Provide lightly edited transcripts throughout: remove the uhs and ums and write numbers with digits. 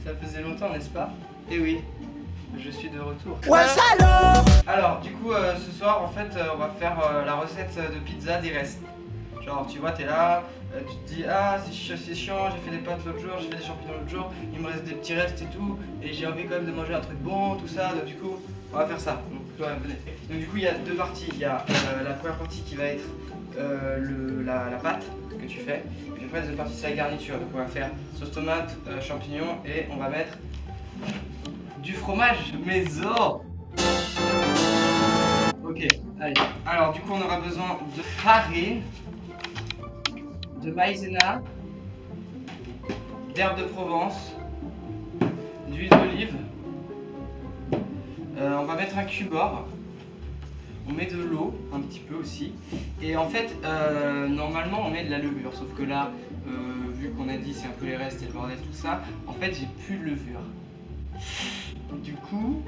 Ça faisait longtemps, n'est-ce pas? Eh oui, je suis de retour. Ouais, salaud! Alors, du coup, ce soir, en fait, on va faire la recette de pizza des restes. Genre, tu vois, t'es là, tu te dis, ah, c'est chiant, j'ai fait des pâtes l'autre jour, j'ai fait des champignons l'autre jour, il me reste des petits restes et tout, et j'ai envie quand même de manger un truc bon, tout ça, donc du coup, on va faire ça. Donc, ouais, venez. Donc, du coup, il y a deux parties. Il y a la première partie qui va être la pâte que tu fais, et puis après, la deuxième partie, c'est la garniture. Donc, on va faire sauce tomate, champignons, et on va mettre du fromage maison. Ok, allez. Alors, du coup, on aura besoin de farine, de maïzena, d'herbe de Provence, d'huile d'olive. On va mettre un cubord. On met de l'eau, un petit peu aussi. Et en fait, normalement, on met de la levure. Sauf que là, vu qu'on a dit c'est un peu les restes et le bordel, tout ça, en fait, j'ai plus de levure. Du coup,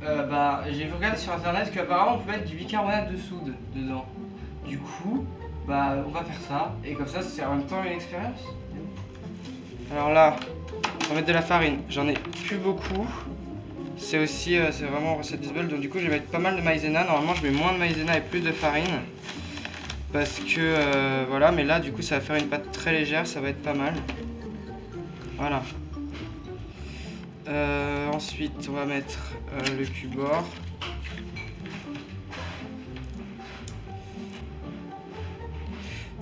j'ai regardé sur internet qu'apparemment on peut mettre du bicarbonate de soude dedans. Du coup, on va faire ça, et comme ça c'est en même temps une expérience. Alors là, on va mettre de la farine, j'en ai plus beaucoup. C'est aussi, c'est vraiment recette d'Isabelle, donc du coup je vais mettre pas mal de maïzena. Normalement je mets moins de maïzena et plus de farine. Parce que, voilà, mais là du coup ça va faire une pâte très légère, ça va être pas mal. Voilà. Ensuite on va mettre le cubord.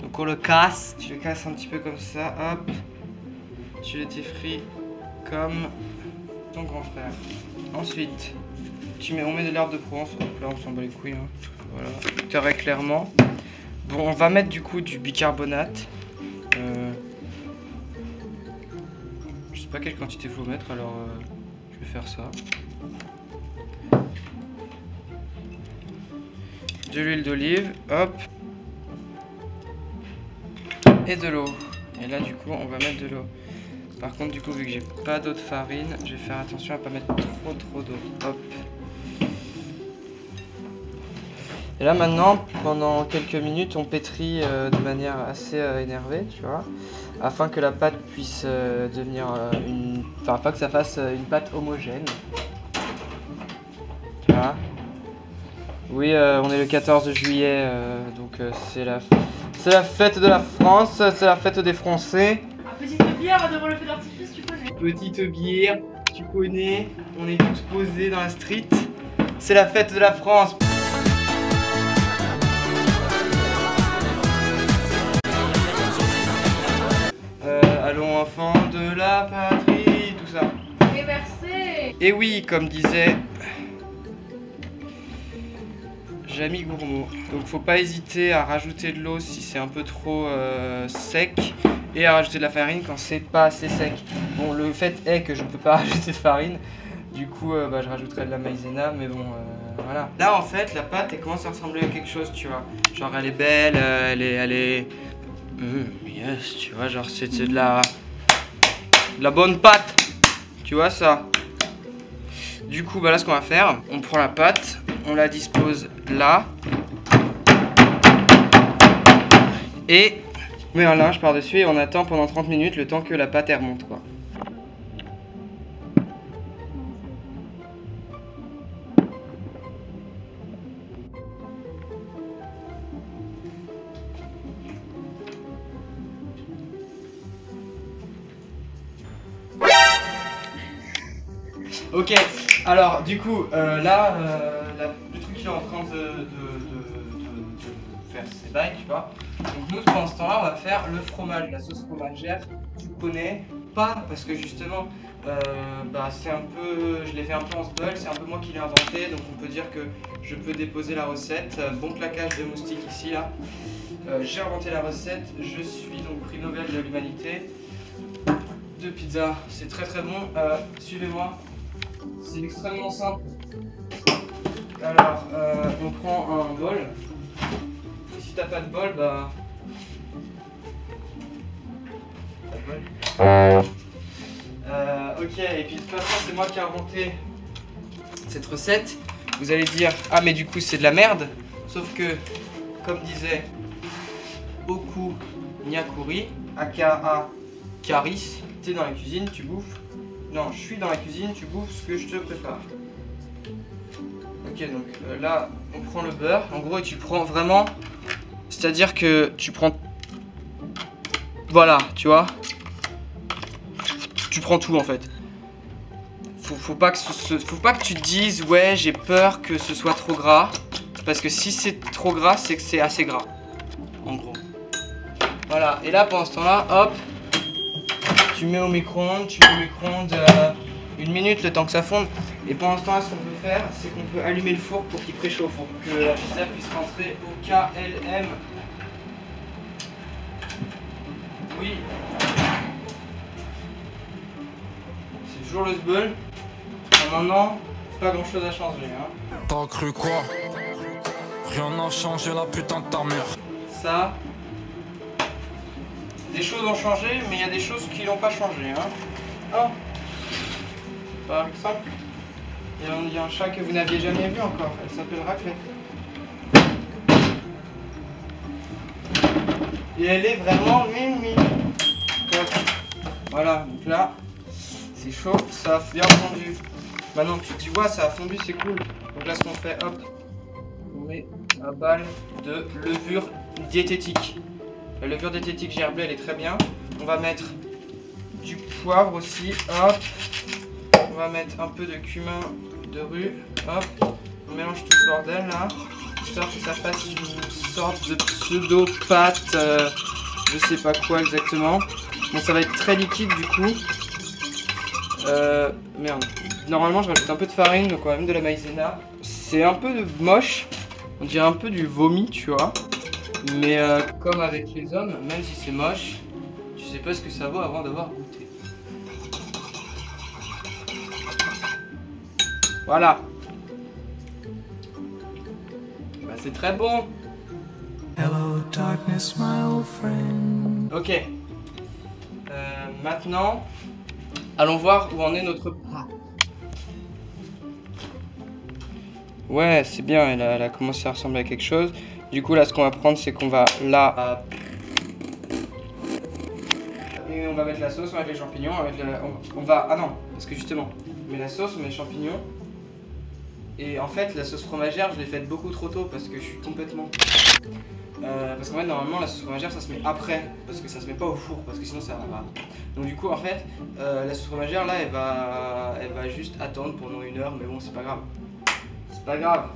Donc on le casse, tu le casses un petit peu comme ça, hop. Tu les frites comme ton grand frère. Ensuite, on met de l'herbe de Provence, hop là on s'en bat les couilles, hein. Voilà, très clairement. Bon, on va mettre du coup du bicarbonate. Je sais pas quelle quantité faut mettre, alors je vais faire ça. De l'huile d'olive, hop. Et de l'eau. Et là du coup on va mettre de l'eau. Par contre du coup vu que j'ai pas d'eau de farine, je vais faire attention à pas mettre trop d'eau. Hop. Et là maintenant, pendant quelques minutes, on pétrit de manière assez énervée, tu vois, afin que la pâte puisse devenir enfin pas que ça fasse une pâte homogène. Tu vois. Oui, on est le 14 juillet, donc c'est la fête de la France, c'est la fête des Français. Petite bière devant le feu d'artifice, tu connais. Petite bière, tu connais, on est tous posés dans la street. C'est la fête de la France. Allons enfants de la patrie, tout ça. Et versé. Et oui, comme disait Jamie Gourmaud. Donc faut pas hésiter à rajouter de l'eau si c'est un peu trop sec, et à rajouter de la farine quand c'est pas assez sec. Bon, le fait est que je peux pas rajouter de farine, du coup je rajouterai de la maïzena, mais bon voilà. Là en fait la pâte elle commence à ressembler à quelque chose, tu vois. Genre elle est belle, elle est yes, tu vois, genre c'est de la bonne pâte, tu vois ça. Du coup là ce qu'on va faire, on prend la pâte, on la dispose là et on met un linge par dessus et on attend pendant 30 minutes le temps que la pâte elle remonte quoi. Ok, alors du coup là le truc qui est en train de faire ses bails, tu vois. Donc nous pendant ce temps là on va faire le fromage, la sauce fromagère, tu connais pas parce que justement c'est un peu, je l'ai fait un peu en sbul, c'est un peu moi qui l'ai inventé, donc on peut dire que je peux déposer la recette. Bon claquage de moustique ici là. J'ai inventé la recette, je suis donc prix Nobel de l'humanité de pizza, c'est très bon, suivez-moi. C'est extrêmement simple. Alors, on prend un bol. Et si t'as pas de bol, pas de bol. Ok, et puis de toute façon, c'est moi qui ai inventé cette recette. Vous allez dire, ah mais du coup c'est de la merde. Sauf que, comme disait Oku Nyakuri, aka Caris, t'es dans la cuisine, tu bouffes. Non, je suis dans la cuisine, tu bouffes ce que je te prépare. Ok, donc là, on prend le beurre. En gros, tu prends vraiment... C'est-à-dire que tu prends... Voilà, tu vois. Tu prends tout en fait. Faut pas que tu te dises ouais j'ai peur que ce soit trop gras. Parce que si c'est trop gras, c'est que c'est assez gras. En gros. Voilà, et là pendant ce temps-là, hop, tu mets au micro-ondes, une minute le temps que ça fonde. Et pendant ce temps-là, ce qu'on peut faire, c'est qu'on peut allumer le four pour qu'il préchauffe, pour que la pizza puisse rentrer au KLM. Oui. C'est toujours le sbeul. Maintenant, pas grand chose à changer. Hein. T'as cru quoi? Rien n'a changé, la putain de ta mère. Ça. Des choses ont changé, mais il y a des choses qui n'ont pas changé. Hein. Oh. Par exemple, il y a un chat que vous n'aviez jamais vu encore. Elle s'appelle Raclette. Et elle est vraiment mimi. Voilà, donc là, c'est chaud, ça a bien fondu. Maintenant que tu vois, ça a fondu, c'est cool. Donc là, ce qu'on fait, hop, on met la balle de levure diététique. La levure diététique gerblée, elle est très bien. On va mettre du poivre aussi, hop. On va mettre un peu de cumin de rue, hop. On mélange tout le bordel là, histoire que ça fasse une sorte de pseudo-pâte, je sais pas quoi exactement. Mais ça va être très liquide du coup. Merde. Normalement je rajoute un peu de farine, donc on va mettre de la maïzena. C'est un peu moche, on dirait un peu du vomi, tu vois. Mais comme avec les hommes, même si c'est moche, tu sais pas ce que ça vaut avant d'avoir goûté. Voilà. Bah, c'est très bon. Hello darkness, my old friend. Ok. Maintenant, allons voir où en est notre plat. Ouais, c'est bien, elle a commencé à ressembler à quelque chose. Du coup, là, ce qu'on va prendre, c'est qu'on va là... Et on va mettre la sauce, on va mettre les champignons, on va... Ah non, parce que justement, on met la sauce, on met les champignons. Et en fait, la sauce fromagère, je l'ai faite beaucoup trop tôt parce que je suis complètement... parce qu'en fait, normalement, la sauce fromagère, ça se met après. Parce que ça se met pas au four, parce que sinon ça va... Donc du coup, en fait, la sauce fromagère, là, elle va juste attendre pendant 1 heure. Mais bon, c'est pas grave. C'est pas grave.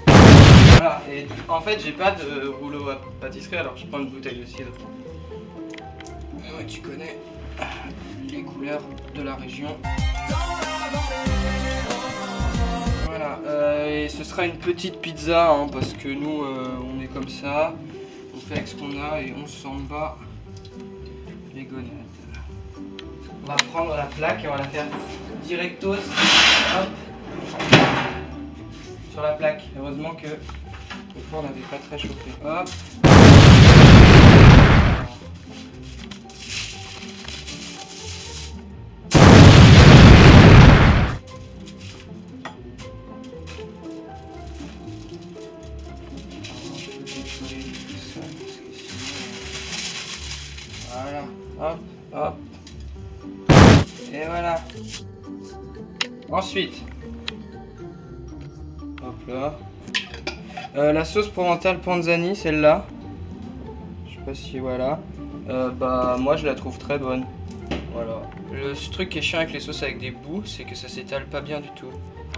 Voilà, et en fait, j'ai pas de rouleau à pâtisserie, alors je prends une bouteille de cidre. Ouais, tu connais les couleurs de la région. Voilà, et ce sera une petite pizza, hein, parce que nous, on est comme ça. On fait avec ce qu'on a et on s'en bat les gonnettes. On va prendre la plaque et on va la faire directos, hop, sur la plaque. Heureusement que le four n'avait pas très chauffé. Hop. Voilà, hop, hop. Et voilà. Ensuite, hop là. La sauce provençale panzani, celle-là. Je sais pas si voilà. Bah moi je la trouve très bonne. Voilà. Le truc qui est chiant avec les sauces avec des bouts, c'est que ça s'étale pas bien du tout.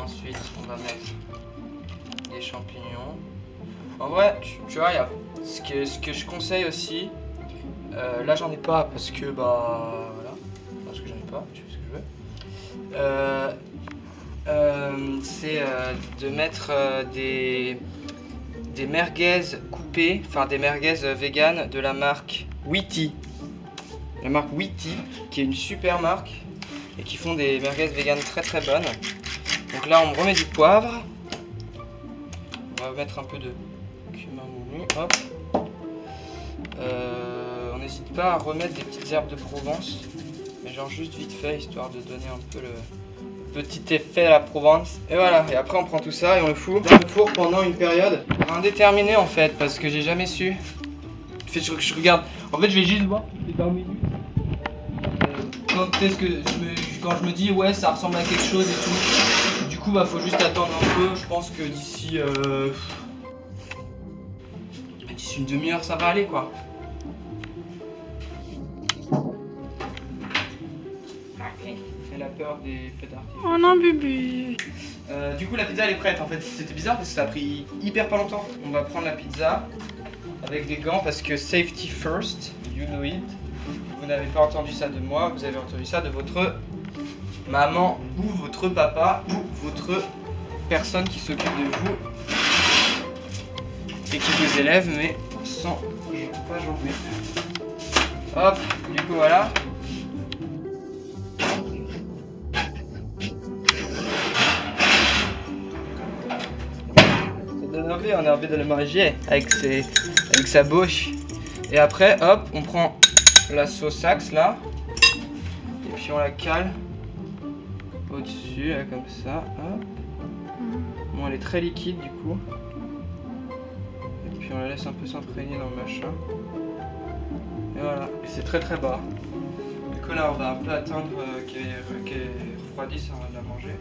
Ensuite, on va mettre des champignons. En vrai, tu vois, y a ce que je conseille aussi. Là j'en ai pas parce que bah voilà. Parce que j'en ai pas, je fais ce que je veux. C'est de mettre des merguez coupées, enfin des merguez vegan de la marque Witty. La marque Witty, qui est une super marque et qui font des merguez vegan très très bonnes. Donc là on remet du poivre. On va mettre un peu de cumin moulu, hop. On n'hésite pas à remettre des petites herbes de Provence, mais genre juste vite fait, histoire de donner un peu le petit effet à la Provence. Et voilà, et après on prend tout ça et on le fout dans le four pendant une période indéterminée en fait, parce que j'ai jamais su. Je regarde, en fait je vais juste voir dans minutes quand est-ce que quand je me dis ouais ça ressemble à quelque chose et tout. Du coup bah faut juste attendre un peu. Je pense que d'ici une demi-heure ça va aller quoi. C'est la peur des feux d'artifice. Oh non bébé. Du coup la pizza elle est prête en fait. C'était bizarre parce que ça a pris hyper pas longtemps. On va prendre la pizza avec des gants parce que safety first, you know it. Vous n'avez pas entendu ça de moi, vous avez entendu ça de votre maman ou votre papa ou votre personne qui s'occupe de vous et qui vous élève mais sans pas jambes. Hop, du coup voilà. On a envie de le manger avec sa bouche. Et après, hop, on prend la sauce axe là. Et puis on la cale au-dessus, comme ça. Hop. Bon, elle est très liquide du coup. Et puis on la laisse un peu s'imprégner dans le machin. Et voilà. Et c'est très très bas. Du coup là, on va un peu attendre qu'elle refroidisse avant de la manger.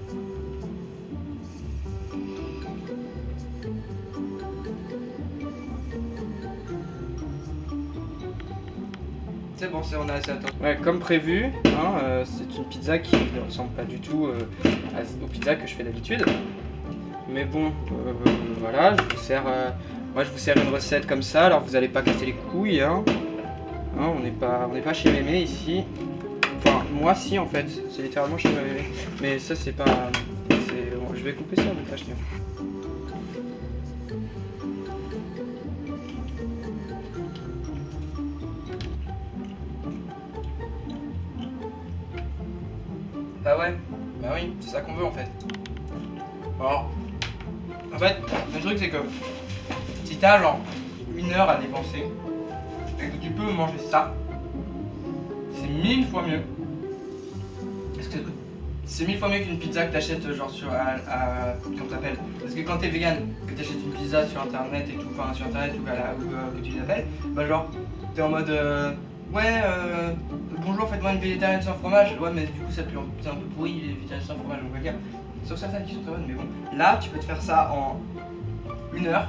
C'est bon, on a assez attendu. Ouais, comme prévu, hein, c'est une pizza qui ne ressemble pas du tout aux pizzas que je fais d'habitude. Mais bon, voilà, je vous sers, moi je vous sers une recette comme ça, alors vous n'allez pas casser les couilles. Hein. On n'est pas chez Mémé ici. Enfin, moi si en fait, c'est littéralement chez Mémé. Mais ça c'est pas... Bon, je vais couper ça au montage, tiens. Bah ouais, bah oui, c'est ça qu'on veut en fait. Alors, en fait, le truc c'est que si t'as genre 1 heure à dépenser et que tu peux manger ça, c'est 1000 fois mieux. Parce que c'est 1000 fois mieux qu'une pizza que t'achètes genre sur comment t'appelles. Parce que quand t'es vegan, que t'achètes une pizza sur internet et tout, enfin sur internet ou que tu les appelles, bah genre t'es en mode bonjour, faites-moi une végétarienne sans fromage. Ouais, mais du coup, c'est un peu pourri les végétariennes sans fromage, on va dire. Sauf certaines qui sont très bonnes, mais bon. Là, tu peux te faire ça en 1 heure.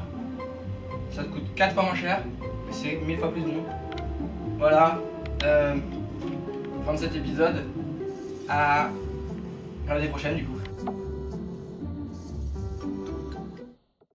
Ça te coûte 4 fois moins cher, mais c'est 1000 fois plus bon. Voilà. Fin de cet épisode. À l'année prochaine, du coup.